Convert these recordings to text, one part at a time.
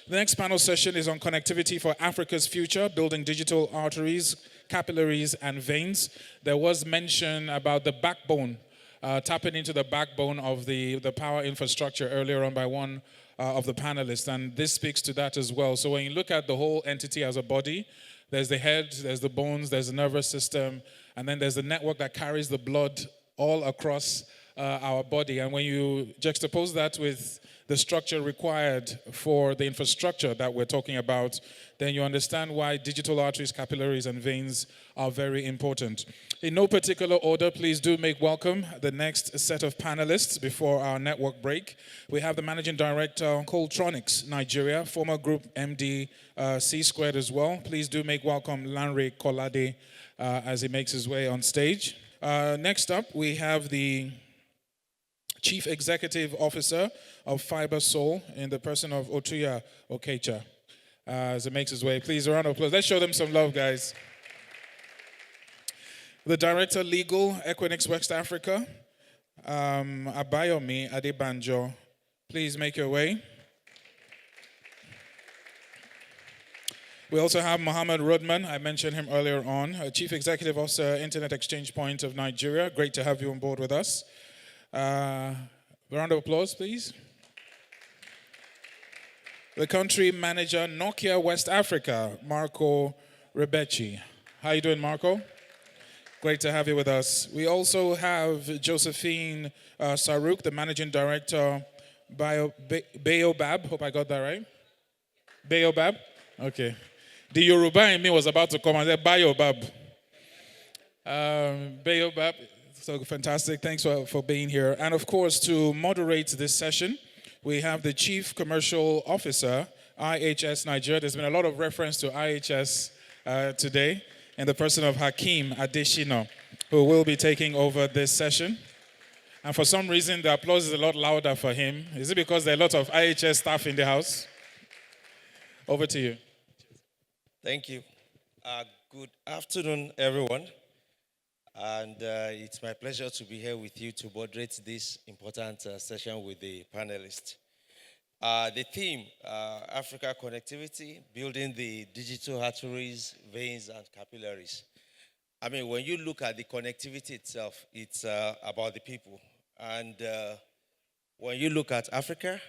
The next panel session is on connectivity for Africa's future, building digital arteries, capillaries, and veins. There was mention about the backbone, tapping into the backbone of the power infrastructure earlier on by one of the panelists, and this speaks to that as well. So when you look at the whole entity as a body, there's the head, there's the bones, there's the nervous system, and then there's the network that carries the blood all across our body. And when you juxtapose that with the structure required for the infrastructure that we're talking about, then you understand why digital arteries, capillaries, and veins are very important. In no particular order, please do make welcome the next set of panelists before our network break. We have the Managing Director, Coltronics, Nigeria, former Group MD, C Squared as well. Please do make welcome Lanre Kolade as he makes his way on stage. Next up, we have the Chief Executive Officer of Fiber Soul in the person of Otuya Okecha. As he makes his way, please, a round of applause. Let's show them some love, guys. The Director Legal, Equinix West Africa, Abayomi Adebanjo. Please make your way. We also have Mohammed Rodman. I mentioned him earlier on, Chief Executive Officer, Internet Exchange Point of Nigeria. Great to have you on board with us. A round of applause, please. The Country Manager, Nokia West Africa, Marco Rebechi. How you doing, Marco? Great to have you with us. We also have Josephine Saruk, the Managing Director, Baobab. Hope I got that right. Baobab? Okay. The Yoruba in me was about to come and say Baobab. Baobab. So fantastic. Thanks for being here. And of course, to moderate this session, we have the Chief Commercial Officer, IHS Nigeria. There's been a lot of reference to IHS today in the person of Hakeem Adeshino, who will be taking over this session. And for some reason, the applause is a lot louder for him. Is it because there are a lot of IHS staff in the house? Over to you. Thank you. Good afternoon, everyone. And it's my pleasure to be here with you to moderate this important session with the panelists. The theme, Africa connectivity, building the digital arteries, veins, and capillaries. I mean, when you look at the connectivity itself, it's about the people. And when you look at Africa,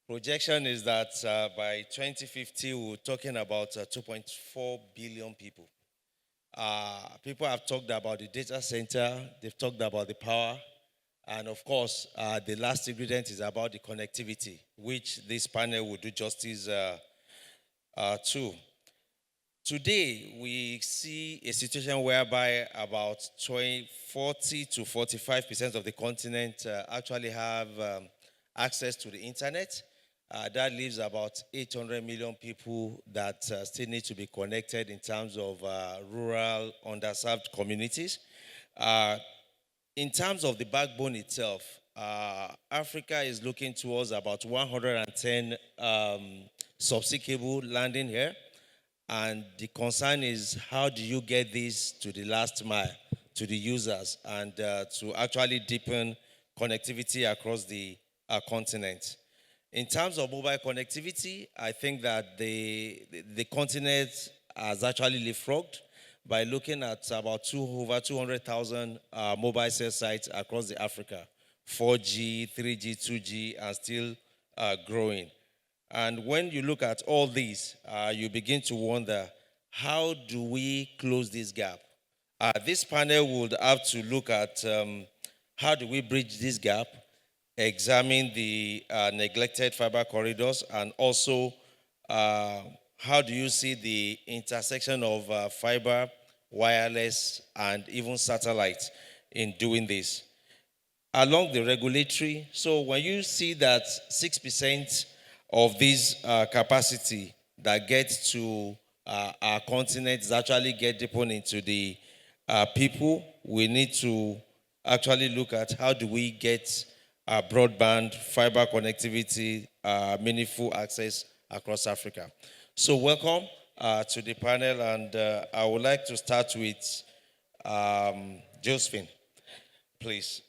projection is that by 2050, we're talking about 2.4 billion people. People have talked about the data center, they've talked about the power, and of course, the last ingredient is about the connectivity, which this panel will do justice to. Today, we see a situation whereby about 40 to 45% of the continent actually have access to the internet. That leaves about 800 million people that still need to be connected in terms of rural, underserved communities. In terms of the backbone itself, Africa is looking towards about 110 subsea cable landing here. And the concern is, how do you get this to the last mile, to the users, and to actually deepen connectivity across the continent? In terms of mobile connectivity, I think that the continent has actually leapfrogged by looking at about over 200,000 mobile cell sites across the Africa, 4G, 3G, 2G, and still growing. And when you look at all these, you begin to wonder, how do we close this gap? This panel would have to look at how do we bridge this gap, examine the neglected fiber corridors, and also how do you see the intersection of fiber, wireless, and even satellite in doing this. Along the regulatory, so when you see that 6% of this capacity that gets to our continent actually get deepened into the people, we need to actually look at how do we get broadband, fiber connectivity, meaningful access across Africa. So welcome to the panel, and I would like to start with Josephine, please.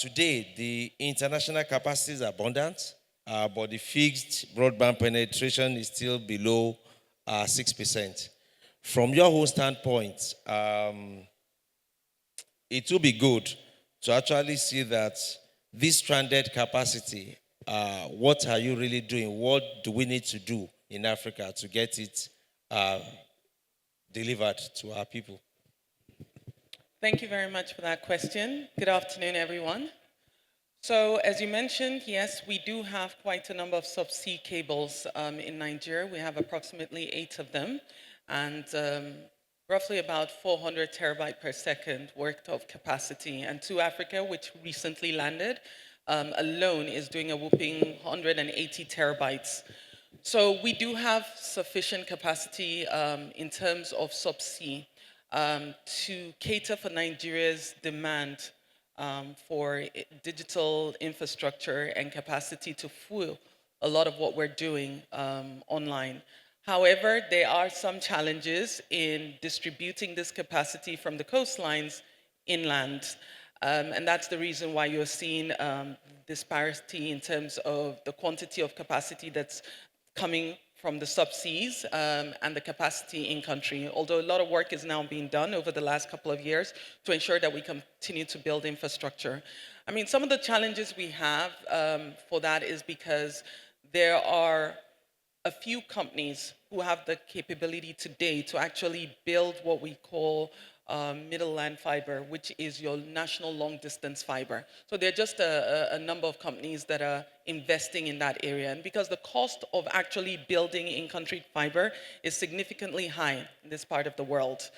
Today, the international capacity is abundant, but the fixed broadband penetration is still below 6%. From your own standpoint, it will be good to actually see that this stranded capacity, what are you really doing? What do we need to do in Africa to get it delivered to our people? Thank you very much for that question. Good afternoon, everyone. So, as you mentioned, yes, we do have quite a number of subsea cables in Nigeria. We have approximately 8 of them, and roughly about 400 terabyte per second worth of capacity. And to Africa, which recently landed, alone is doing a whopping 180 terabytes. So we do have sufficient capacity in terms of subsea to cater for Nigeria's demand for digital infrastructure and capacity to fuel a lot of what we're doing online. However, there are some challenges in distributing this capacity from the coastlines inland. And that's the reason why you're seeing disparity in terms of the quantity of capacity that's coming from the subseas and the capacity in country. Although a lot of work is now being done over the last couple of years to ensure that we continue to build infrastructure. I mean, some of the challenges we have for that is because there are a few companies who have the capability today to actually build what we call middle land fiber, which is your national long distance fiber. So there are just a number of companies that are investing in that area. And because the cost of actually building in-country fiber is significantly high in this part of the world.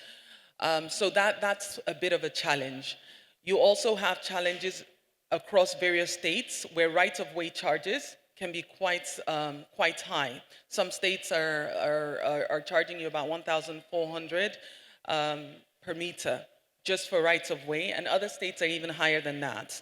So that's a bit of a challenge. You also have challenges across various states where right-of-way charges can be quite high. Some states are charging you about 1,400 per meter just for rights of way, and other states are even higher than that.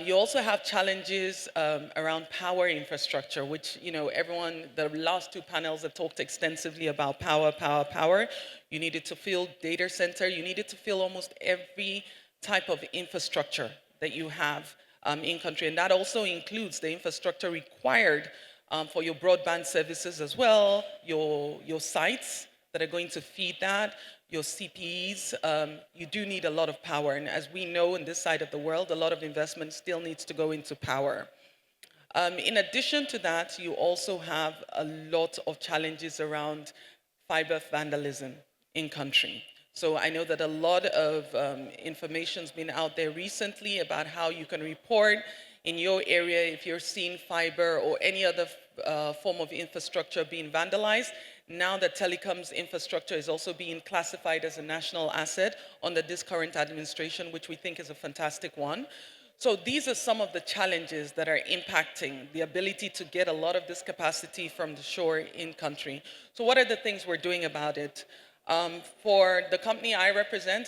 You also have challenges around power infrastructure, which, everyone, the last 2 panels have talked extensively about power, power, power. You needed to fill data center, you needed to fill almost every type of infrastructure that you have in country, and that also includes the infrastructure required for your broadband services as well, your sites that are going to feed that, your CPEs, you do need a lot of power. And as we know in this side of the world, a lot of investment still needs to go into power. In addition to that, you also have a lot of challenges around fiber vandalism in country. So I know that a lot of information's been out there recently about how you can report in your area if you're seeing fiber or any other form of infrastructure being vandalized. Now that telecoms infrastructure is also being classified as a national asset under this current administration, which we think is a fantastic one. So these are some of the challenges that are impacting the ability to get a lot of this capacity from the shore in country. So what are the things we're doing about it? For the company I represent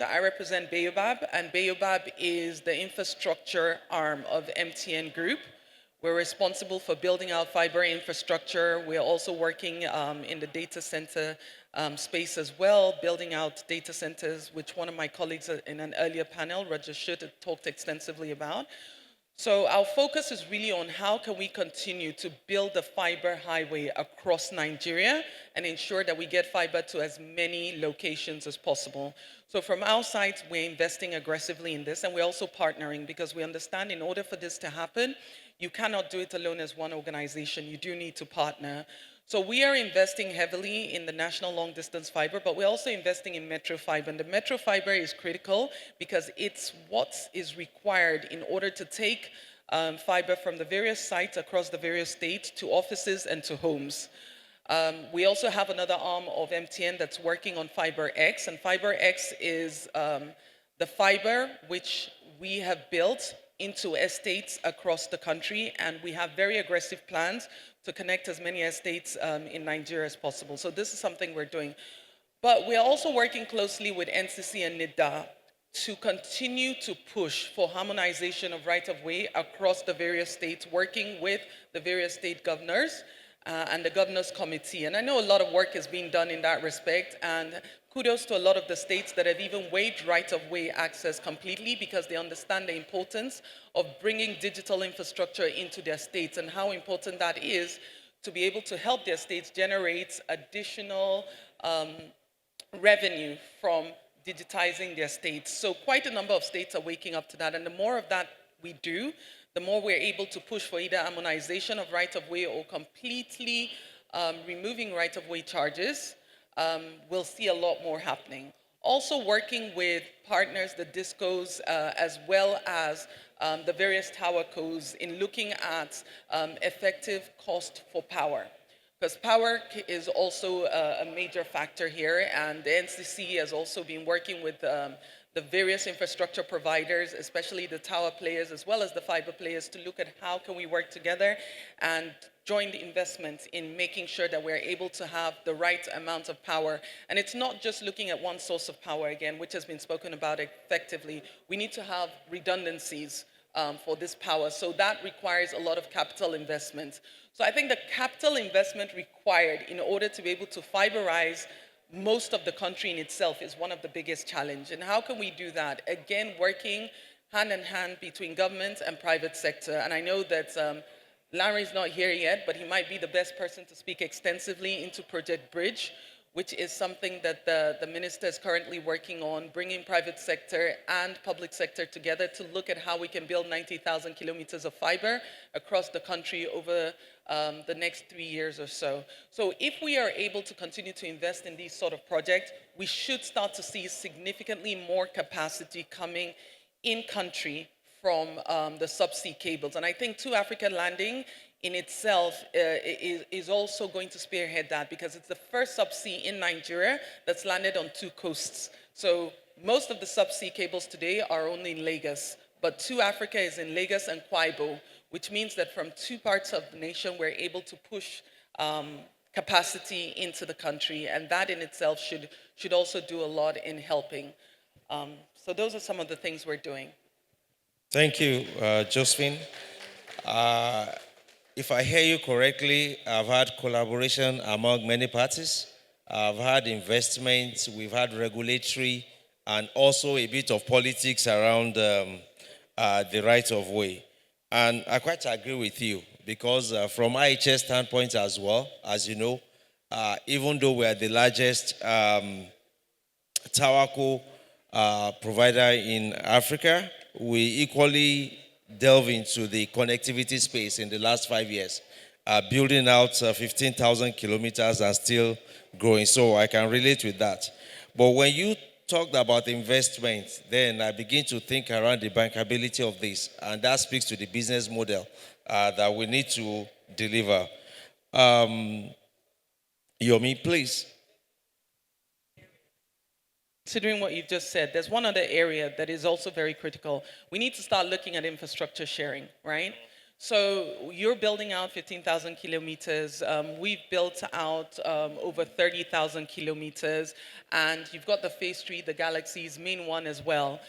Baobab, and Baobab is the infrastructure arm of MTN Group. We're responsible for building out fiber infrastructure. We're also working in the data center space as well, building out data centers, which one of my colleagues in an earlier panel, Roger Schutt, talked extensively about. So our focus is really on how can we continue to build the fiber highway across Nigeria and ensure that we get fiber to as many locations as possible. So from our side, we're investing aggressively in this, and we're also partnering because we understand in order for this to happen, you cannot do it alone as one organization. You do need to partner. So we are investing heavily in the national long distance fiber, but we're also investing in metro fiber. And the metro fiber is critical because it's what is required in order to take fiber from the various sites across the various states to offices and to homes. We also have another arm of MTN that's working on Fiber X, and Fiber X is the fiber which we have built into estates across the country, and we have very aggressive plans to connect as many estates in Nigeria as possible. So this is something we're doing. But we're also working closely with NCC and NIDA to continue to push for harmonization of right-of-way across the various states, working with the various state governors and the Governors Committee. And I know a lot of work is being done in that respect, and kudos to a lot of the states that have even waived right-of-way access completely because they understand the importance of bringing digital infrastructure into their states and how important that is to be able to help their states generate additional revenue from digitizing their states. So quite a number of states are waking up to that, and the more of that we do, the more we're able to push for either harmonization of right-of-way or completely removing right-of-way charges. We'll see a lot more happening. Also working with partners, the discos, as well as the various tower codes in looking at effective cost for power. Because power is also a major factor here, and the NCC has also been working with the various infrastructure providers, especially the tower players as well as the fiber players, to look at how can we work together and join the investments in making sure that we're able to have the right amount of power. And it's not just looking at one source of power again, which has been spoken about effectively. We need to have redundancies for this power. So that requires a lot of capital investment. So I think the capital investment required in order to be able to fiberize most of the country in itself is one of the biggest challenges. And how can we do that? Again, working hand in hand between government and private sector. And I know that Larry's not here yet, but he might be the best person to speak extensively into Project Bridge, which is something that the minister is currently working on, bringing private sector and public sector together to look at how we can build 90,000 kilometers of fiber across the country over the next 3 years or so. So if we are able to continue to invest in these sort of projects, we should start to see significantly more capacity coming in country from the subsea cables. And I think Two Africa Landing in itself is also going to spearhead that because it's the first subsea in Nigeria that's landed on two coasts. So most of the subsea cables today are only in Lagos, but Two Africa is in Lagos and Kwaibo, which means that from two parts of the nation, we're able to push capacity into the country, and that in itself should also do a lot in helping. So those are some of the things we're doing. Thank you, Josephine. If I hear you correctly, I've had collaboration among many parties. I've had investments, we've had regulatory, and also a bit of politics around the right of way. And I quite agree with you because from IHS standpoint as well, as you know, even though we are the largest towerco provider in Africa, we equally delve into the connectivity space in the last 5 years, building out 15,000 kilometers and still growing. So I can relate with that. But when you talked about investment, then I begin to think around the bankability of this, and that speaks to the business model that we need to deliver. Yomi, please. Considering what you've just said, there's one other area that is also very critical. We need to start looking at infrastructure sharing, right? So you're building out 15,000 kilometers. We've built out over 30,000 kilometers. And you've got the phase 3, the Galaxy's main one as well.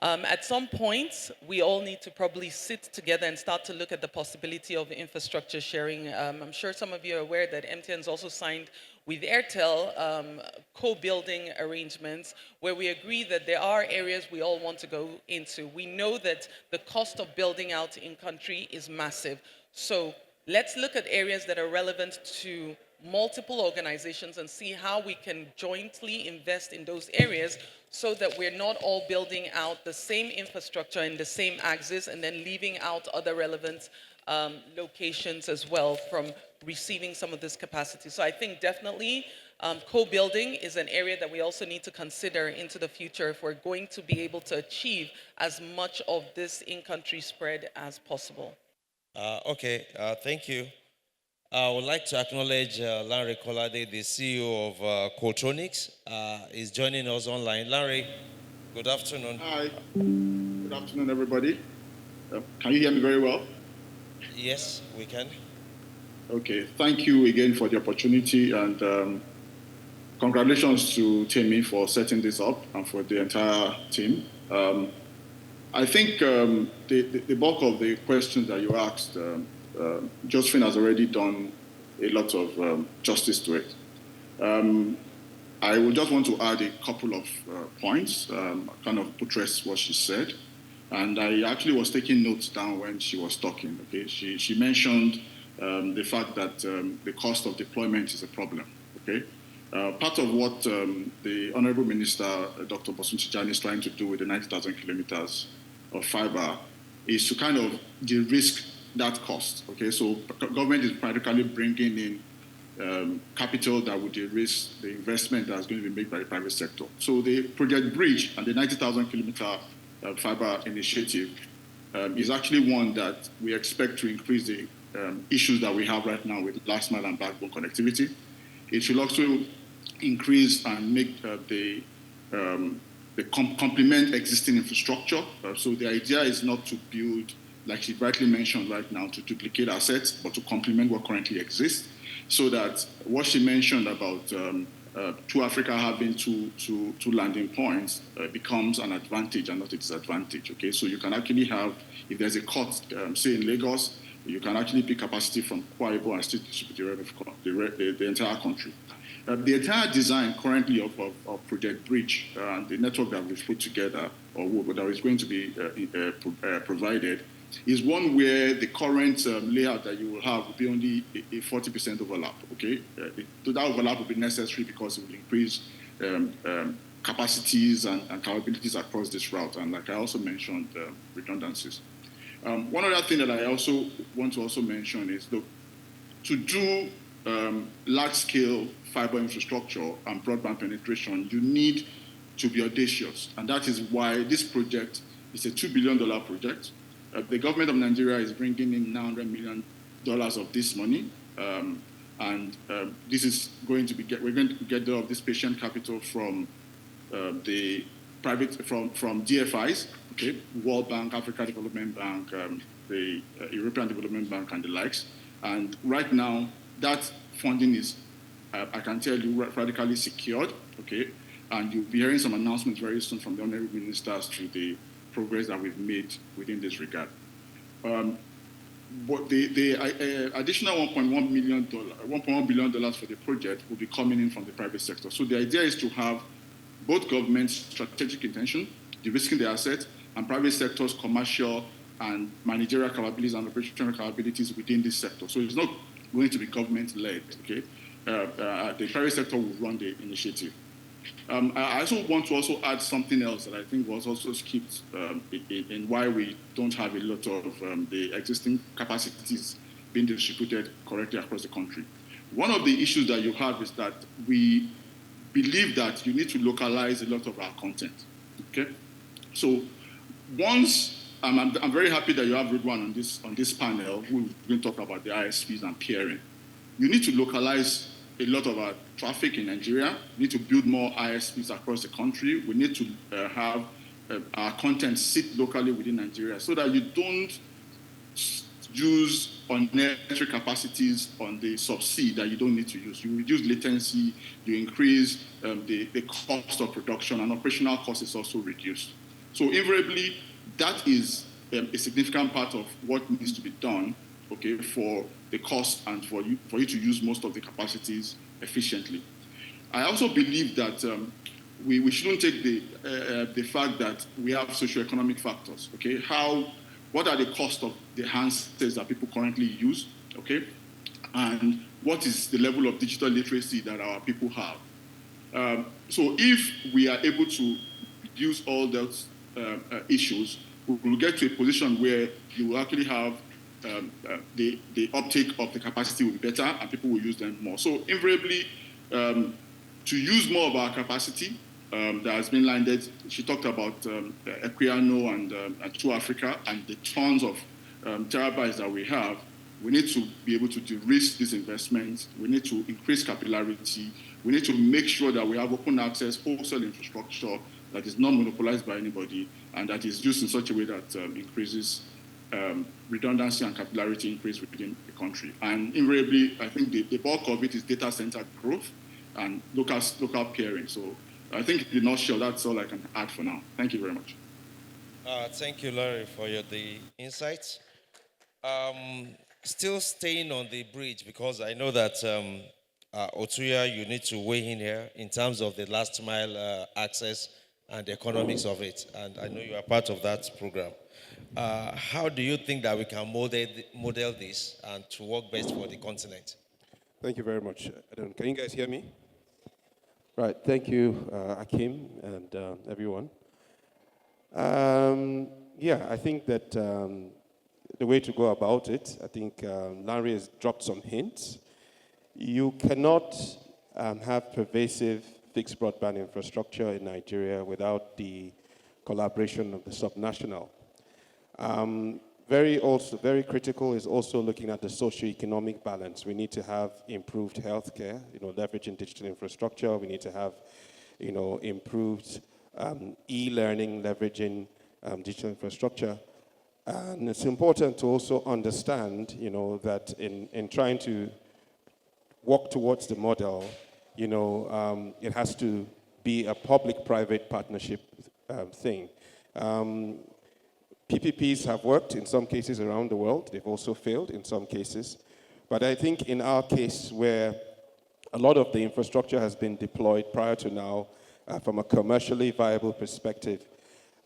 At some point, we all need to probably sit together and start to look at the possibility of infrastructure sharing. I'm sure some of you are aware that MTN's also signed with Airtel co-building arrangements where we agree that there are areas we all want to go into. We know that the cost of building out in country is massive. So let's look at areas that are relevant to multiple organizations and see how we can jointly invest in those areas so that we're not all building out the same infrastructure in the same axis and then leaving out other relevant locations as well from receiving some of this capacity. So I think definitely co-building is an area that we also need to consider into the future if we're going to be able to achieve as much of this in-country spread as possible. Thank you. I would like to acknowledge Larry Kolade, the CEO of Qualtronics, is joining us online. Larry, good afternoon. Hi, good afternoon, everybody. Can you hear me very well? Yes, we can. Okay, thank you again for the opportunity, and congratulations to Timmy for setting this up and for the entire team. I think the bulk of the questions that you asked, Josephine has already done a lot of justice to it. I would just want to add a couple of points, kind of buttress what she said. And I actually was taking notes down when she was talking. Okay, she mentioned the fact that the cost of deployment is a problem. Okay, part of what the Honourable Minister, Dr. Bosun Tijani, is trying to do with the 90,000 kilometers of fiber is to kind of de-risk that cost. Okay, so government is practically bringing in capital that would de-risk the investment that's going to be made by the private sector. So the Project Bridge and the 90,000 kilometer fiber initiative is actually one that we expect to increase the issues that we have right now with last mile and backbone connectivity. It should also increase and make complement existing infrastructure. So the idea is not to build, like she rightly mentioned right now, to duplicate assets, but to complement what currently exists. So that what she mentioned about to Africa having two landing points becomes an advantage and not a disadvantage. Okay, so you can actually have, if there's a cut, say in Lagos, you can actually pick capacity from Akwa Ibom and still distribute the entire country. The entire design currently of Project Bridge and the network that we've put together, or that is going to be provided, is one where the current layout that you will have will be only a 40% overlap. Okay, that overlap will be necessary because it will increase capacities and capabilities across this route, and like I also mentioned, redundancies. One other thing that I also want to also mention is, look, to do large-scale fiber infrastructure and broadband penetration, you need to be audacious, and that is why this project is a $2 billion project. The government of Nigeria is bringing in $900 million of this money, and this is going to be we're going to get of this patient capital from the private from DFIs, okay, World Bank, Africa Development Bank, the European Development Bank, and the likes. And right now, that funding is, I can tell you, radically secured, okay, and you'll be hearing some announcements very soon from the honorable ministers to the progress that we've made within this regard. But the additional $1.1 billion for the project will be coming in from the private sector. So the idea is to have both government's strategic intention, de-risking the assets, and private sector's commercial and managerial capabilities and operational capabilities within this sector. So it's not going to be government-led, okay? The private sector will run the initiative. I also want to also add something else that I think was also skipped in why we don't have a lot of the existing capacities being distributed correctly across the country. One of the issues that you have is that we believe that you need to localize a lot of our content, okay? So once, I'm very happy that you have Ridwan on this panel who is going to talk about the ISPs and peering. You need to localize a lot of our traffic in Nigeria. We need to build more ISPs across the country. We need to have our content sit locally within Nigeria so that you don't use unnecessary capacities on the subsea that you don't need to use. You reduce latency, you increase the cost of production, and operational cost is also reduced. So invariably, that is a significant part of what needs to be done, okay, for the cost and for you to use most of the capacities efficiently. I also believe that we shouldn't take the fact that we have socioeconomic factors, okay? What are the costs of the handsets that people currently use, okay? And what is the level of digital literacy that our people have? So if we are able to reduce all those issues, we will get to a position where you will actually have the uptake of the capacity will be better and people will use them more. So invariably, to use more of our capacity that has been landed, she talked about Equiano and To Africa and the tons of terabytes that we have. We need to be able to de-risk these investments. We need to increase capillarity. We need to make sure that we have open access wholesale infrastructure that is not monopolized by anybody and that is used in such a way that increases redundancy and capillarity increase within the country. And invariably, I think the bulk of it is data center growth and local peering. So I think in a nutshell, that's all I can add for now. Thank you very much. Thank you, Larry, for the insights. Still staying on the bridge, because I know that Otuya, you need to weigh in here in terms of the last mile access and the economics of it. And I know you are part of that program. How do you think that we can model this and to work best for the continent? Thank you very much. Can you guys hear me? Right. Thank you, Akim, and everyone. Yeah, I think that the way to go about it, I think Larry has dropped some hints. You cannot have pervasive fixed broadband infrastructure in Nigeria without the collaboration of the subnational. Very critical is also looking at the socio-economic balance. We need to have improved healthcare, leveraging digital infrastructure. We need to have, improved e-learning, leveraging digital infrastructure. And it's important to also understand, that in trying to work towards the model, it has to be a public-private partnership thing. PPPs have worked in some cases around the world. They've also failed in some cases. But I think in our case, where a lot of the infrastructure has been deployed prior to now from a commercially viable perspective,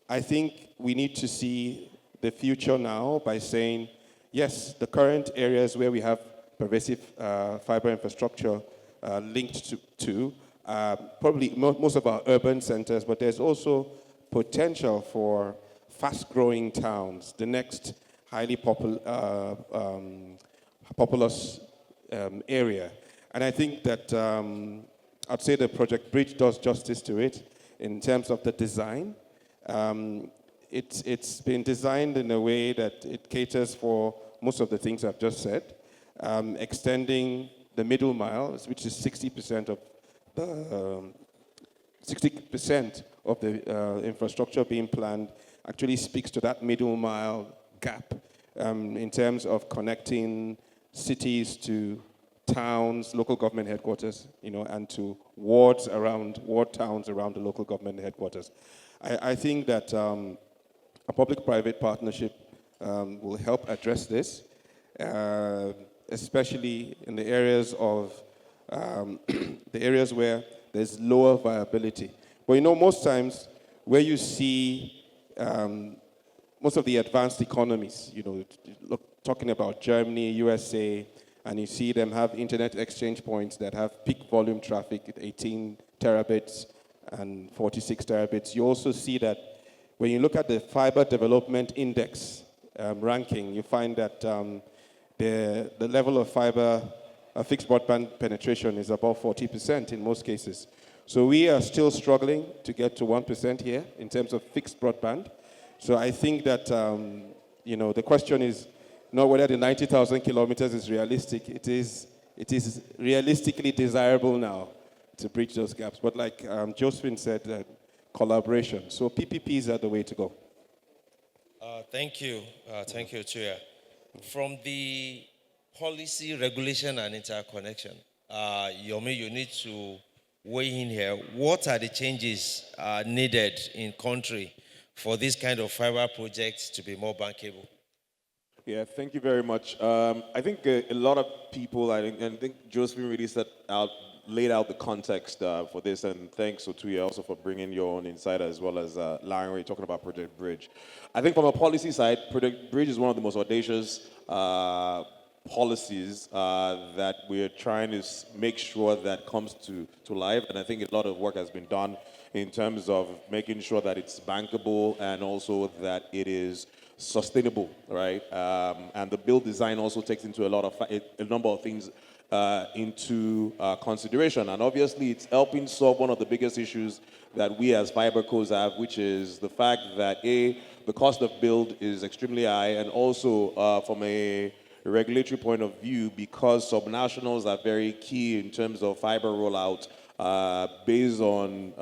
I think we need to see the future now by saying, yes, the current areas where we have pervasive fiber infrastructure linked to probably most of our urban centers, but there's also potential for fast-growing towns, the next highly populous area. And I think that I'd say the Project Bridge does justice to it in terms of the design. It's been designed in a way that it caters for most of the things I've just said, extending the middle mile, which is 60% of the infrastructure being planned, actually speaks to that middle mile gap in terms of connecting cities to towns, local government headquarters, and to ward towns around the local government headquarters. I think that a public-private partnership will help address this, especially in the areas where there's lower viability. But most times where you see most of the advanced economies, talking about Germany, USA, and you see them have internet exchange points that have peak volume traffic at 18 terabits and 46 terabits. You also see that when you look at the Fiber Development Index ranking, you find that the level of fiber fixed broadband penetration is above 40% in most cases. So we are still struggling to get to 1% here in terms of fixed broadband. So I think that, the question is not whether the 90,000 kilometers is realistic. It is realistically desirable now to bridge those gaps. But like Josephine said, collaboration. So PPPs are the way to go. Thank you. Thank you, Chair. From the policy, regulation, and interconnection, Yomi, you need to weigh in here. What are the changes needed in country for this kind of fiber projects to be more bankable? Yeah, thank you very much. I think a lot of people, I think Josephine really laid out the context for this, and thanks Otuya also for bringing your own insight, as well as Larry talking about Project Bridge. I think from a policy side, Project Bridge is one of the most audacious policies that we're trying to make sure that comes to life, and I think a lot of work has been done in terms of making sure that it's bankable and also that it is sustainable, right? And the bill design also takes into a number of things into consideration, and obviously it's helping solve one of the biggest issues that we as fiber cos have, which is the fact that the cost of build is extremely high, and also from a regulatory point of view, because subnationals are very key in terms of fiber rollout based on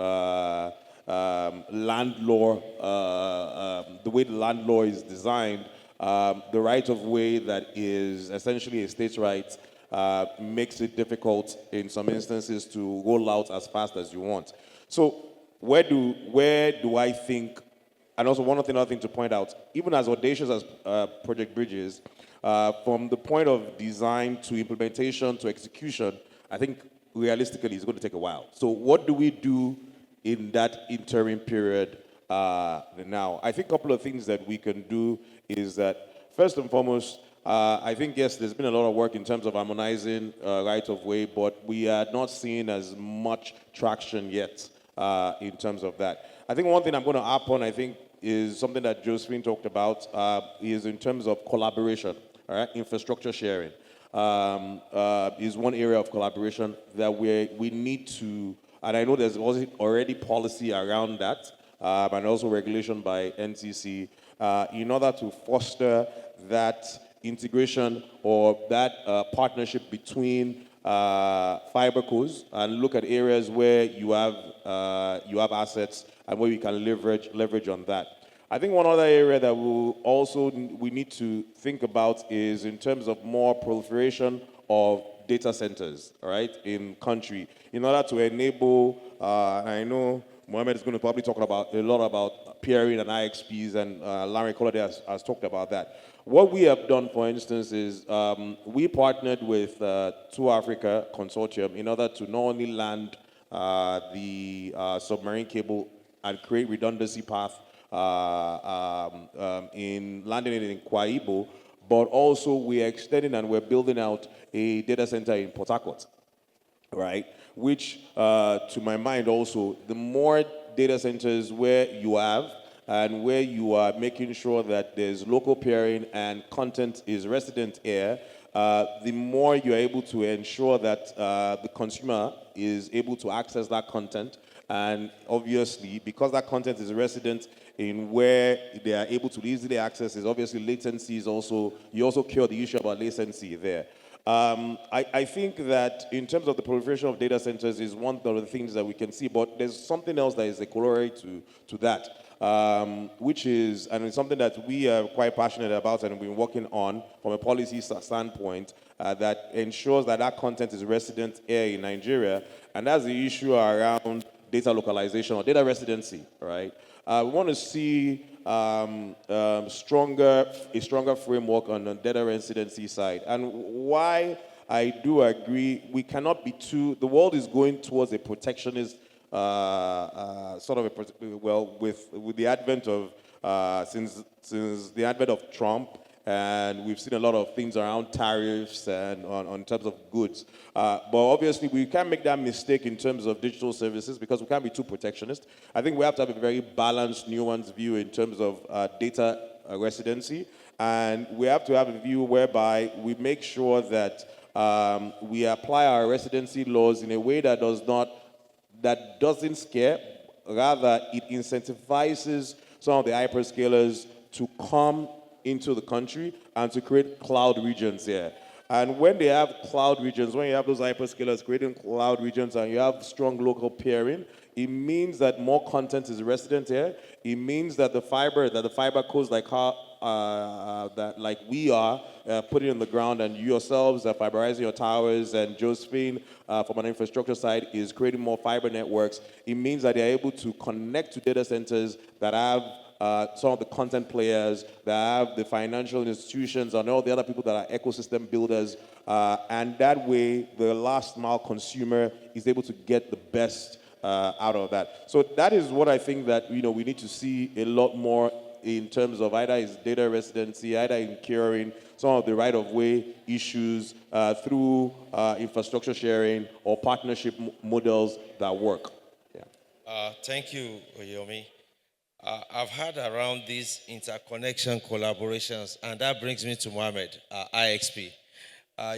land law, the way the land law is designed, the right of way that is essentially a state's right makes it difficult in some instances to roll out as fast as you want. So where do I think, and also one other thing to point out, even as audacious as Project Bridge is, from the point of design to implementation to execution, I think realistically it's going to take a while. So what do we do in that interim period now? I think a couple of things that we can do is that, first and foremost, I think, yes, there's been a lot of work in terms of harmonizing right of way, but we are not seeing as much traction yet in terms of that. I think one thing I'm going to harp on, I think, is something that Josephine talked about, is in terms of collaboration, all right? Infrastructure sharing is one area of collaboration that we need to, and I know there's already policy around that, and also regulation by NCC, in order to foster that integration or that partnership between fiber cos and look at areas where you have assets and where we can leverage on that. I think one other area that we need to think about is in terms of more proliferation of data centers, all right, in country, in order to enable, I know Mohammed is going to probably talk about a lot about peering and IXPs, and Larry Colade has talked about that. What we have done, for instance, is we partnered with Two Africa Consortium in order to not only land the submarine cable and create redundancy path in landing it in Kwaibo, but also we're extending and we're building out a data center in Port Harcourt, right? Which, to my mind also, the more data centers where you have and where you are making sure that there's local peering and content is resident here, the more you're able to ensure that the consumer is able to access that content. And obviously, because that content is resident in where they are able to easily access, is obviously latency is also, you also cure the issue about latency there. I think that in terms of the proliferation of data centers is one of the things that we can see, but there's something else that is a corollary to that, which is, and it's something that we are quite passionate about and we've been working on from a policy standpoint, that ensures that that content is resident here in Nigeria, and that's the issue around data localization or data residency, right? We want to see a stronger framework on the data residency side. And why I do agree, we cannot be the world is going towards a protectionist with the advent of, since the advent of Trump, and we've seen a lot of things around tariffs and on terms of goods. But obviously, we can't make that mistake in terms of digital services because we can't be too protectionist. I think we have to have a very balanced, nuanced view in terms of data residency. And we have to have a view whereby we make sure that we apply our residency laws in a way that doesn't scare, rather it incentivizes some of the hyperscalers to come into the country and to create cloud regions here. And when they have cloud regions, when you have those hyperscalers creating cloud regions and you have strong local peering, it means that more content is resident here. It means that the fiber cos like we are putting on the ground, and you yourselves are fiberizing your towers, and Josephine from an infrastructure side is creating more fiber networks. It means that they're able to connect to data centers that have some of the content players, that have the financial institutions and all the other people that are ecosystem builders, and that way the last mile consumer is able to get the best out of that. So that is what I think that we need to see a lot more in terms of either is data residency, either in curing some of the right-of-way issues through infrastructure sharing or partnership models that work. Yeah. Thank you, Oyomi. I've heard around these interconnection collaborations, and that brings me to Mohammed, IXP.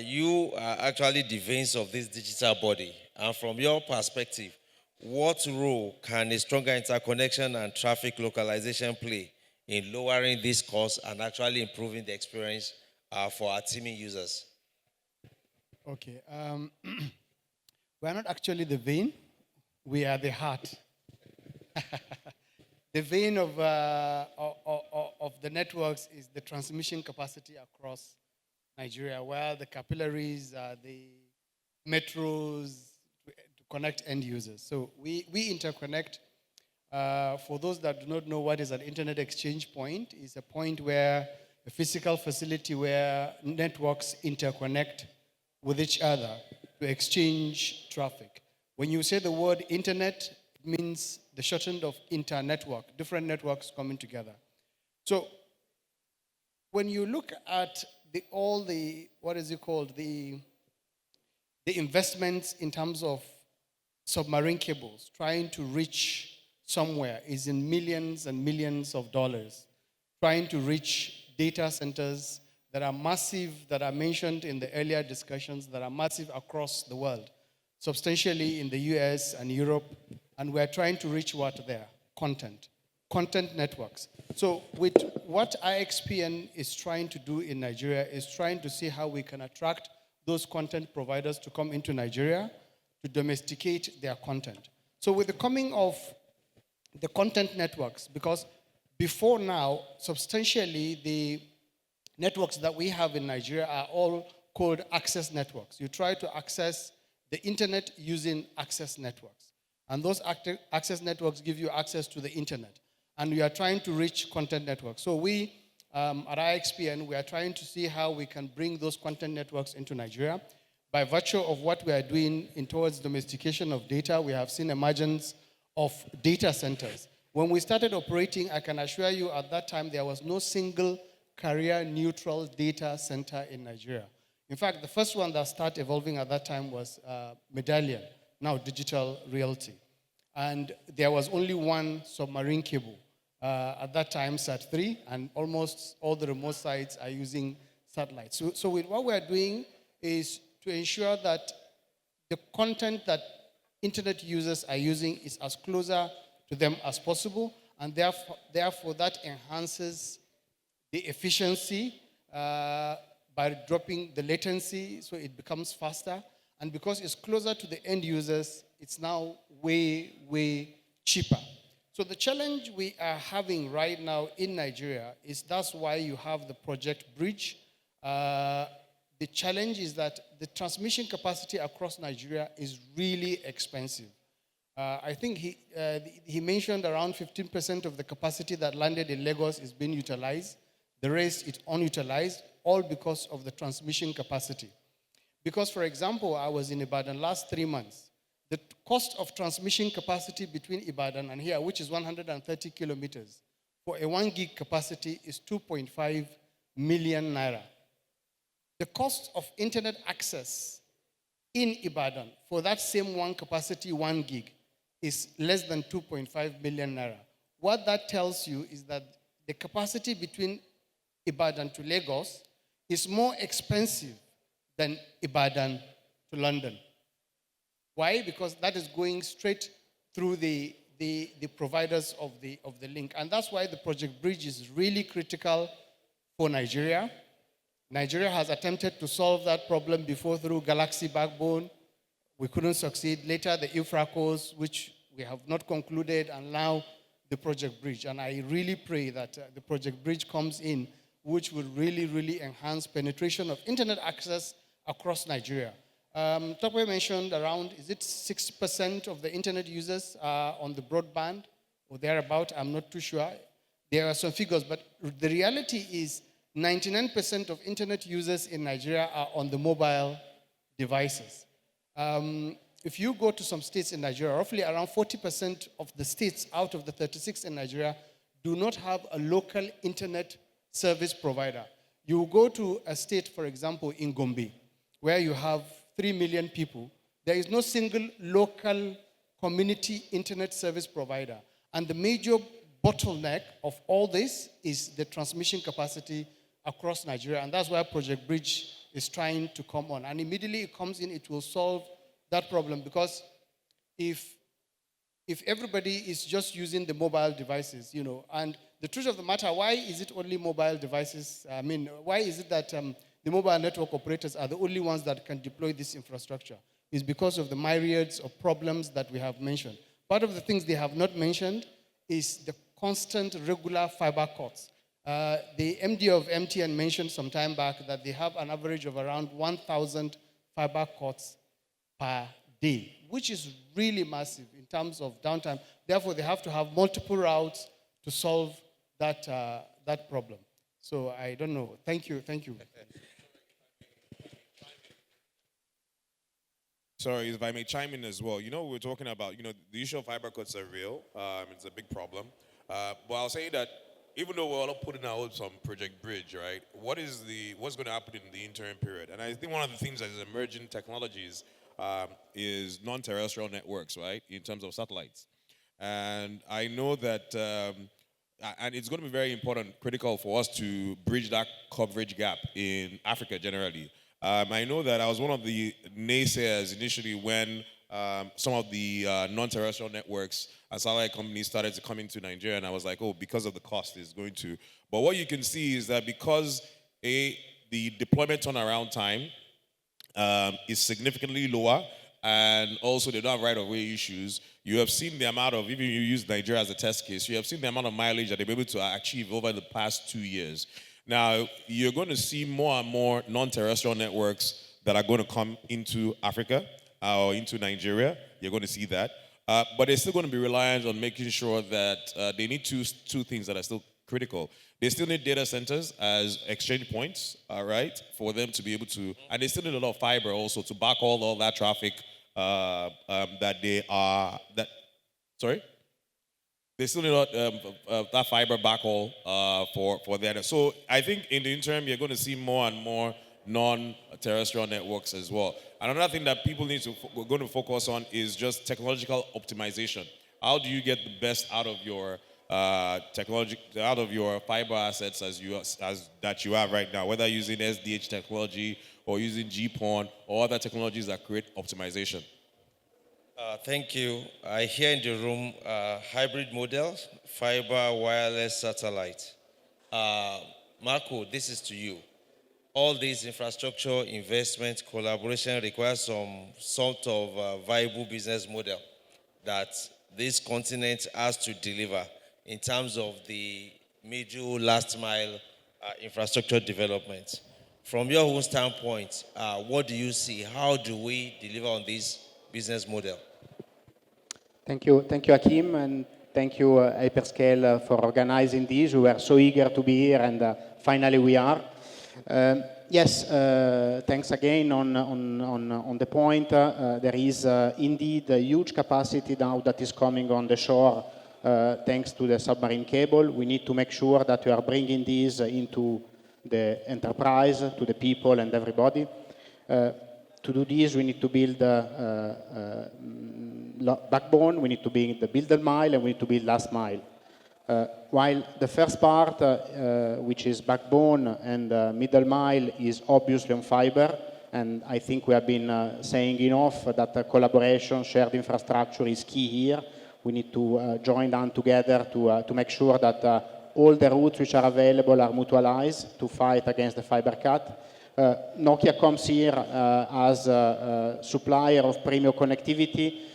You are actually the veins of this digital body, and from your perspective, what role can a stronger interconnection and traffic localization play in lowering this cost and actually improving the experience for our teaming users? Okay, we're not actually the vein, we are the heart. The vein of the networks is the transmission capacity across Nigeria, where the capillaries are the metros to connect end users. So we interconnect. For those that do not know what is an internet exchange point, it's a point where a physical facility where networks interconnect with each other to exchange traffic. When you say the word internet, it means the shortened of inter-network, different networks coming together. So when you look at all the investments in terms of submarine cables trying to reach somewhere is in millions and millions of dollars, trying to reach data centers that are massive, that are mentioned in the earlier discussions, that are massive across the world, substantially in the US and Europe, and we're trying to reach what there? Content networks. So with what IXPN is trying to do in Nigeria is trying to see how we can attract those content providers to come into Nigeria to domesticate their content. So with the coming of the content networks, because before now, substantially the networks that we have in Nigeria are all called access networks. You try to access the internet using access networks. And those access networks give you access to the internet. And we are trying to reach content networks. So we, at IXPN, we are trying to see how we can bring those content networks into Nigeria. By virtue of what we are doing in towards domestication of data, we have seen emergence of data centers. When we started operating, I can assure you at that time, there was no single carrier-neutral data center in Nigeria. In fact, the first one that started evolving at that time was Medallion, now Digital Realty. And there was only one submarine cable. At that time, Sat3, and almost all the remote sites are using satellites. So what we're doing is to ensure that the content that internet users are using is as closer to them as possible, and therefore that enhances the efficiency by dropping the latency, so it becomes faster. And because it's closer to the end users, it's now way, way cheaper. So the challenge we are having right now in Nigeria is that's why you have the Project Bridge. The challenge is that the transmission capacity across Nigeria is really expensive. I think he mentioned around 15% of the capacity that landed in Lagos is being utilized. The rest is unutilized, all because of the transmission capacity. Because, for example, I was in Ibadan last 3 months. The cost of transmission capacity between Ibadan and here, which is 130 kilometers, for a 1 gig capacity is 2.5 million naira. The cost of internet access in Ibadan for that same one capacity, 1 gig, is less than 2.5 million naira. What that tells you is that the capacity between Ibadan to Lagos is more expensive than Ibadan to London. Why? Because that is going straight through the providers of the link. And that's why the Project Bridge is really critical for Nigeria. Nigeria has attempted to solve that problem before through Galaxy Backbone. We couldn't succeed. Later, the Infracos, which we have not concluded, and now the Project Bridge. And I really pray that the Project Bridge comes in, which will really, really enhance penetration of internet access across Nigeria. Tokwe mentioned around, is it 6% of the internet users are on the broadband or thereabout? I'm not too sure. There are some figures, but the reality is 99% of internet users in Nigeria are on the mobile devices. If you go to some states in Nigeria, roughly around 40% of the states out of the 36 in Nigeria do not have a local internet service provider. You go to a state, for example, in Gombe, where you have 3 million people, there is no single local community internet service provider. And the major bottleneck of all this is the transmission capacity across Nigeria. And that's why Project Bridge is trying to come on. And immediately it comes in, it will solve that problem. Because if everybody is just using the mobile devices, and the truth of the matter, why is it only mobile devices? I mean, why is it that the mobile network operators are the only ones that can deploy this infrastructure? It's because of the myriads of problems that we have mentioned. Part of the things they have not mentioned is the constant regular fiber cuts. The MD of MTN mentioned some time back that they have an average of around 1,000 fiber cuts per day, which is really massive in terms of downtime. Therefore, they have to have multiple routes to solve that problem. So I don't know. Thank you. Sorry, if I may chime in as well. We're talking about, the issue of fiber cuts are real. It's a big problem. But I'll say that even though we're all putting out some Project Bridge, right? What's going to happen in the interim period? And I think one of the things that is emerging technologies is non-terrestrial networks, right? In terms of satellites. And I know that, and it's going to be very important, critical for us to bridge that coverage gap in Africa generally. I know that I was one of the naysayers initially when some of the non-terrestrial networks and satellite companies started to come into Nigeria, and I was like, oh, because of the cost is going to. But what you can see is that because the deployment turnaround time is significantly lower, and also they don't have right-of-way issues, you have seen the amount of, even you use Nigeria as a test case, you have seen the amount of mileage that they've been able to achieve over the past 2 years. Now, you're going to see more and more non-terrestrial networks that are going to come into Africa or into Nigeria. You're going to see that. But they're still going to be reliant on making sure that they need two things that are still critical. They still need data centers as exchange points, right, for them to be able to, and they still need a lot of fiber also to back all that traffic that they are, sorry? They still need that fiber backhaul for that. So I think in the interim, you're going to see more and more non-terrestrial networks as well. Another thing that people we're going to focus on is just technological optimization. How do you get the best out of your out of your fiber assets that you have right now, whether using SDH technology or using GPON or other technologies that create optimization? Thank you. I hear in the room hybrid models, fiber, wireless, satellite. Marco, this is to you. All these infrastructure investment collaboration requires some sort of viable business model that this continent has to deliver in terms of the middle last mile infrastructure development. From your own standpoint, what do you see? How do we deliver on this business model? Thank you, Hakim, and thank you, Hyperscale, for organizing this. We were so eager to be here, and finally we are. Yes, thanks again on the point. There is indeed a huge capacity now that is coming on the shore thanks to the submarine cable. We need to make sure that we are bringing these into the enterprise, to the people and everybody. To do this, we need to build backbone, we need to build the middle mile, and we need to build last mile. While the first part, which is backbone and middle mile, is obviously on fiber, and I think we have been saying enough that collaboration, shared infrastructure is key here. We need to join down together to make sure that all the routes which are available are mutualized to fight against the fiber cut. Nokia comes here as a supplier of premium connectivity.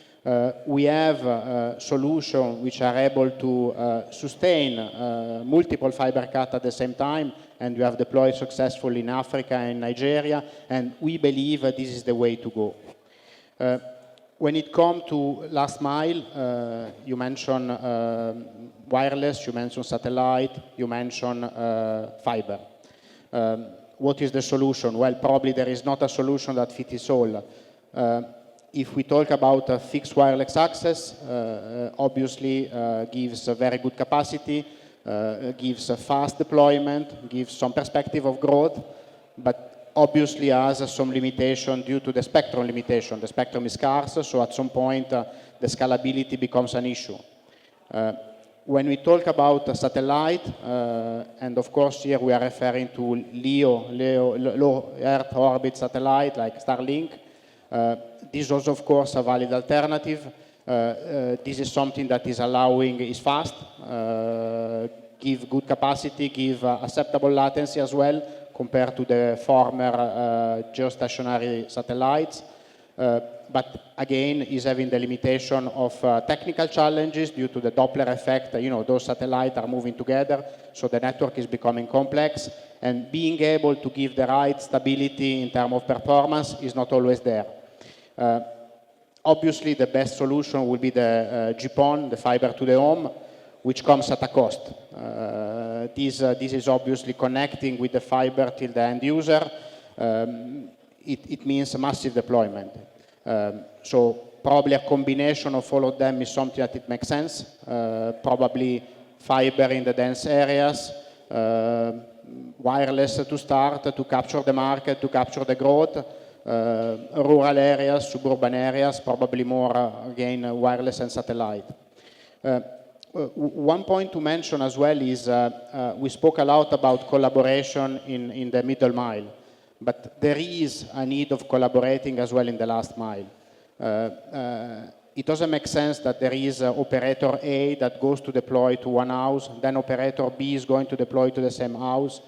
We have solutions which are able to sustain multiple fiber cuts at the same time, and we have deployed successfully in Africa and Nigeria, and we believe this is the way to go. When it comes to last mile, you mentioned wireless, you mentioned satellite, you mentioned fiber. What is the solution? Well, probably there is not a solution that fits all. If we talk about fixed wireless access, obviously gives a very good capacity, gives a fast deployment, gives some perspective of growth, but obviously has some limitation due to the spectrum limitation. The spectrum is scarce, so at some point the scalability becomes an issue. When we talk about satellite, and of course here we are referring to low Earth orbit satellite like Starlink, this is of course a valid alternative. This is something that is fast, give good capacity, give acceptable latency as well compared to the former geostationary satellites. But again, is having the limitation of technical challenges due to the Doppler effect. You know, those satellites are moving together, so the network is becoming complex, and being able to give the right stability in terms of performance is not always there. Obviously, the best solution will be the GPON, the fiber to the home, which comes at a cost. This is obviously connecting with the fiber till the end user. It means a massive deployment. So probably a combination of all of them is something that it makes sense. Probably fiber in the dense areas, wireless to start, to capture the market, to capture the growth. Rural areas, suburban areas, probably more, again, wireless and satellite. One point to mention as well is we spoke a lot about collaboration in the middle mile, but there is a need of collaborating as well in the last mile. It doesn't make sense that there is operator A that goes to deploy to one house, then operator B is going to deploy to the same house.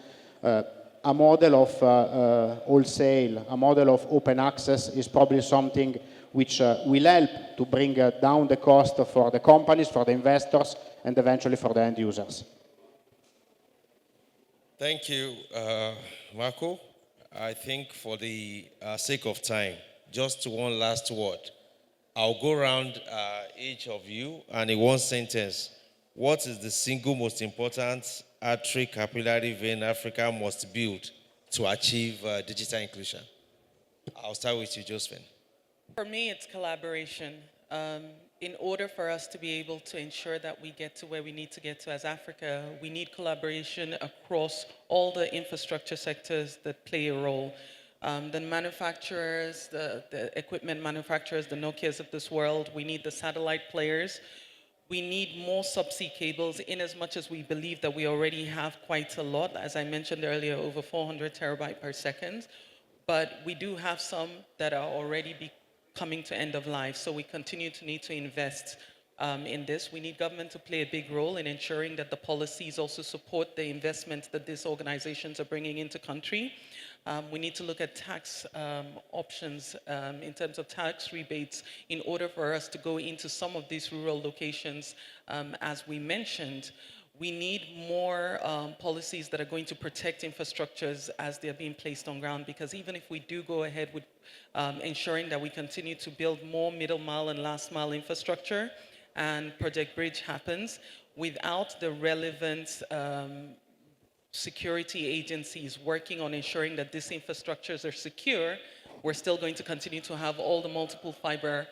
A model of wholesale, a model of open access is probably something which will help to bring down the cost for the companies, for the investors, and eventually for the end users. Thank you, Marco. I think for the sake of time, just one last word. I'll go around each of you, and in one sentence, what is the single most important artery capillary vein Africa must build to achieve digital inclusion? I'll start with you, Josephine. For me, it's collaboration. In order for us to be able to ensure that we get to where we need to get to as Africa, we need collaboration across all the infrastructure sectors that play a role. The manufacturers, the equipment manufacturers, the Nokias of this world, we need the satellite players. We need more subsea cables in as much as we believe that we already have quite a lot. As I mentioned earlier, over 400 terabytes per second. But we do have some that are already coming to end of life. So we continue to need to invest in this. We need government to play a big role in ensuring that the policies also support the investments that these organizations are bringing into country. We need to look at tax options in terms of tax rebates in order for us to go into some of these rural locations. As we mentioned, we need more policies that are going to protect infrastructures as they're being placed on ground, because even if we do go ahead with ensuring that we continue to build more middle mile and last mile infrastructure and Project Bridge happens, without the relevant security agencies working on ensuring that these infrastructures are secure, we're still going to continue to have all the multiple fiber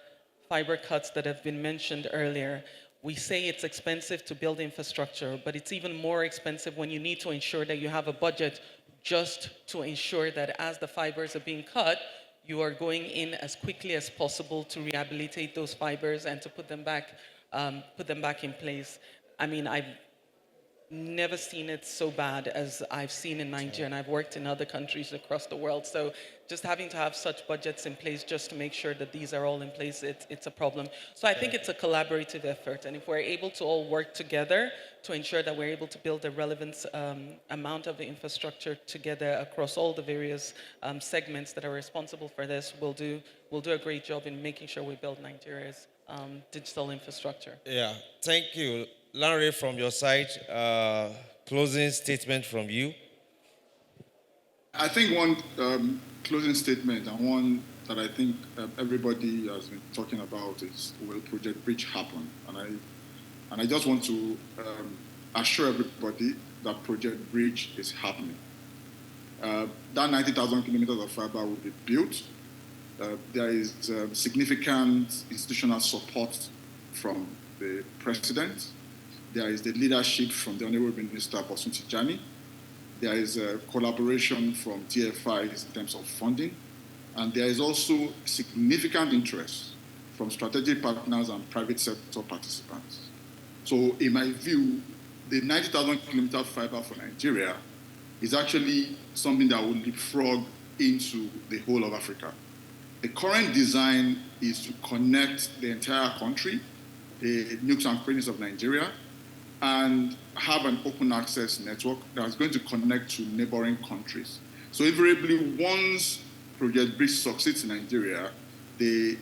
cuts that have been mentioned earlier. We say it's expensive to build infrastructure, but it's even more expensive when you need to ensure that you have a budget just to ensure that as the fibers are being cut, you are going in as quickly as possible to rehabilitate those fibers and to put them back in place. I mean, I've never seen it so bad as I've seen in Nigeria, and I've worked in other countries across the world. So just having to have such budgets in place just to make sure that these are all in place, it's a problem. So I think it's a collaborative effort, and if we're able to all work together to ensure that we're able to build the relevant amount of the infrastructure together across all the various segments that are responsible for this, we'll do a great job in making sure we build Nigeria's digital infrastructure. Yeah, thank you. Larry, from your side, closing statement from you. I think one closing statement, and one that I think everybody has been talking about, is, will Project Bridge happen? And I just want to assure everybody that Project Bridge is happening. That 90,000 kilometers of fiber will be built. There is significant institutional support from the president. There is the leadership from the Honorable Minister Bosun Tijani. There is a collaboration from DFIs in terms of funding. And there is also significant interest from strategic partners and private sector participants. So in my view, the 90,000 kilometer fiber for Nigeria is actually something that will leapfrog into the whole of Africa. The current design is to connect the entire country, the nooks and crannies of Nigeria, and have an open access network that's going to connect to neighboring countries. So invariably, once Project Bridge succeeds in Nigeria, the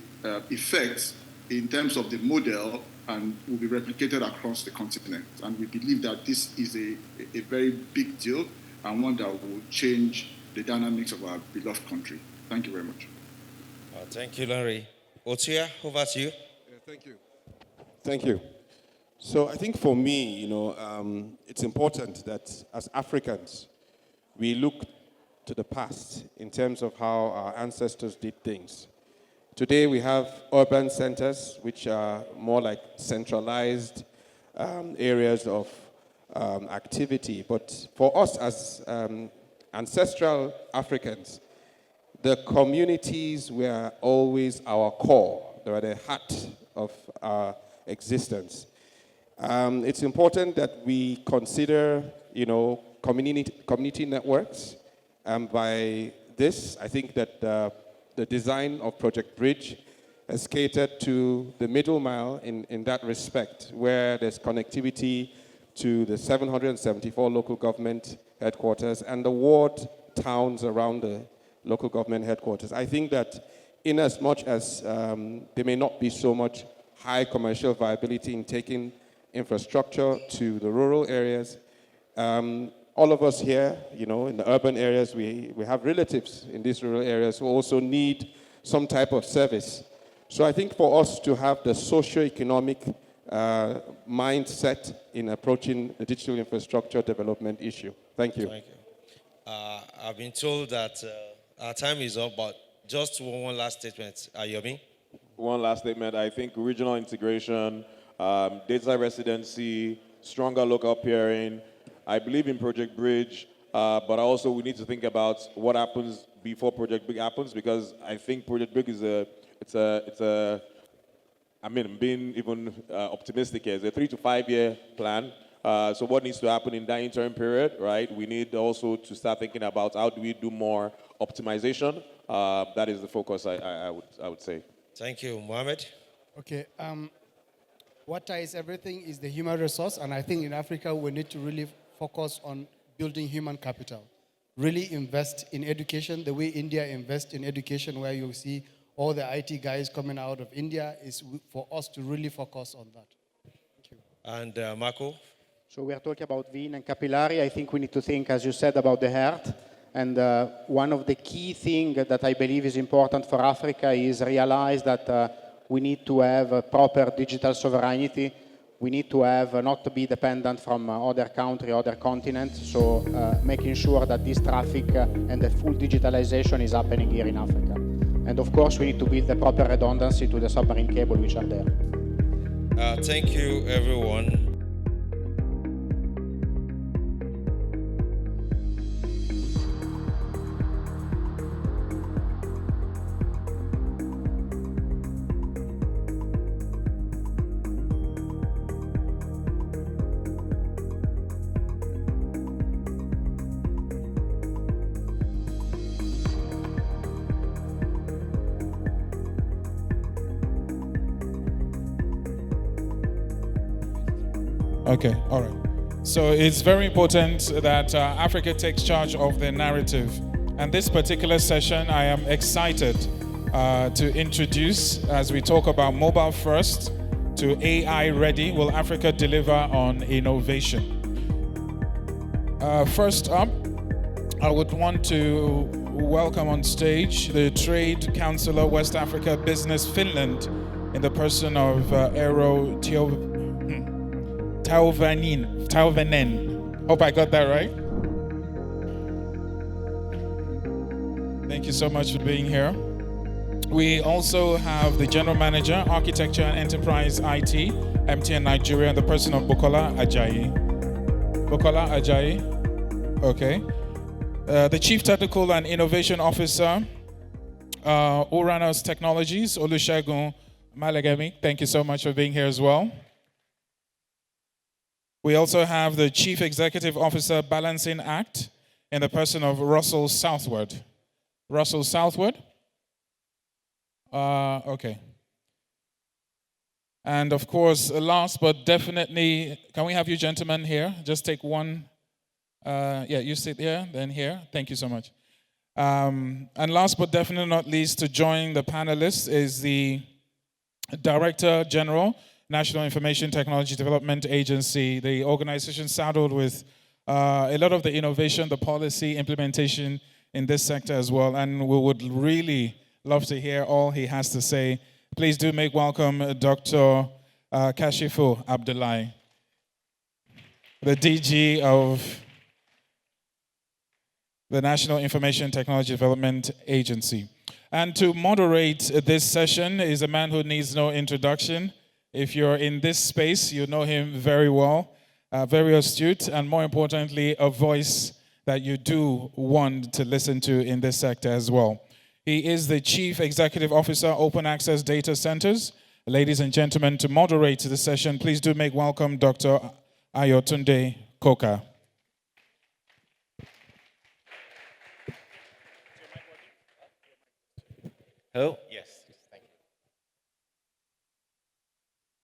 effects in terms of the model will be replicated across the continent. And we believe that this is a very big deal and one that will change the dynamics of our beloved country. Thank you very much. Thank you, Larry. Otia, over to you. Yeah, thank you. Thank you. So I think for me, it's important that as Africans, we look to the past in terms of how our ancestors did things. Today we have urban centers, which are more like centralized areas of activity. But for us as ancestral Africans, the communities were always our core. They were the heart of our existence. It's important that we consider, community networks. By this, I think that the design of Project Bridge has catered to the middle mile in that respect, where there's connectivity to the 774 local government headquarters and the ward towns around the local government headquarters. I think that in as much as there may not be so much high commercial viability in taking infrastructure to the rural areas, all of us here, in the urban areas, we have relatives in these rural areas who also need some type of service. So I think for us to have the socio-economic mindset in approaching the digital infrastructure development issue. Thank you. Thank you. I've been told that our time is up, but just one last statement. Yomi? One last statement. I think regional integration, data residency, stronger local peering. I believe in Project Bridge, but also we need to think about what happens before Project Big happens, because I think Project Big is I'm being even optimistic here. It's a 3 to 5 year plan. So what needs to happen in that interim period, right? We need also to start thinking about how do we do more optimization. That is the focus, I would say. Thank you. Mohammed? Okay. What ties everything is the human resource, and I think in Africa we need to really focus on building human capital. Really invest in education the way India invests in education, where you see all the IT guys coming out of India, is for us to really focus on that. Thank you. And Marco? So we are talking about vein and capillary. I think we need to think, as you said, about the heart. And one of the key things that I believe is important for Africa is realize that we need to have a proper digital sovereignty. We need to have not to be dependent from other countries, other continents. So making sure that this traffic and the full digitalization is happening here in Africa. And of course, we need to build the proper redundancy to the submarine cable which are there. Thank you, everyone. Okay, all right. So it's very important that Africa takes charge of the narrative. And this particular session, I am excited to introduce, as we talk about mobile first to AI ready, will Africa deliver on innovation? First up, I would want to welcome on stage the Trade Councillor West Africa Business Finland in the person of Eero Tauvanen. Hope I got that right. Thank you so much for being here. We also have the General Manager, Architecture and Enterprise IT, MTN Nigeria, and the person of Bukola Ajayi. Bukola Ajayi, okay. The Chief Technical and Innovation Officer, Uranus Technologies, Olusegun Malegemi. Thank you so much for being here as well. We also have the Chief Executive Officer, Balancing Act, in the person of Russell Southward. Russell Southward? Okay. And of course, last but definitely, can we have you gentlemen here? Just take one. Yeah, you sit here, then here. Thank you so much. And last but definitely not least, to join the panelists is the Director General, National Information Technology Development Agency, the organization saddled with a lot of the innovation, the policy implementation in this sector as well. And we would really love to hear all he has to say. Please do make welcome Dr. Kashifu Abdullahi, the DG of the National Information Technology Development Agency. And to moderate this session is a man who needs no introduction. If you're in this space, you know him very well, very astute, and more importantly, a voice that you do want to listen to in this sector as well. He is the Chief Executive Officer, Open Access Data Centers. Ladies and gentlemen, to moderate the session, please do make welcome Dr. Ayotunde Koka. Hello? Yes.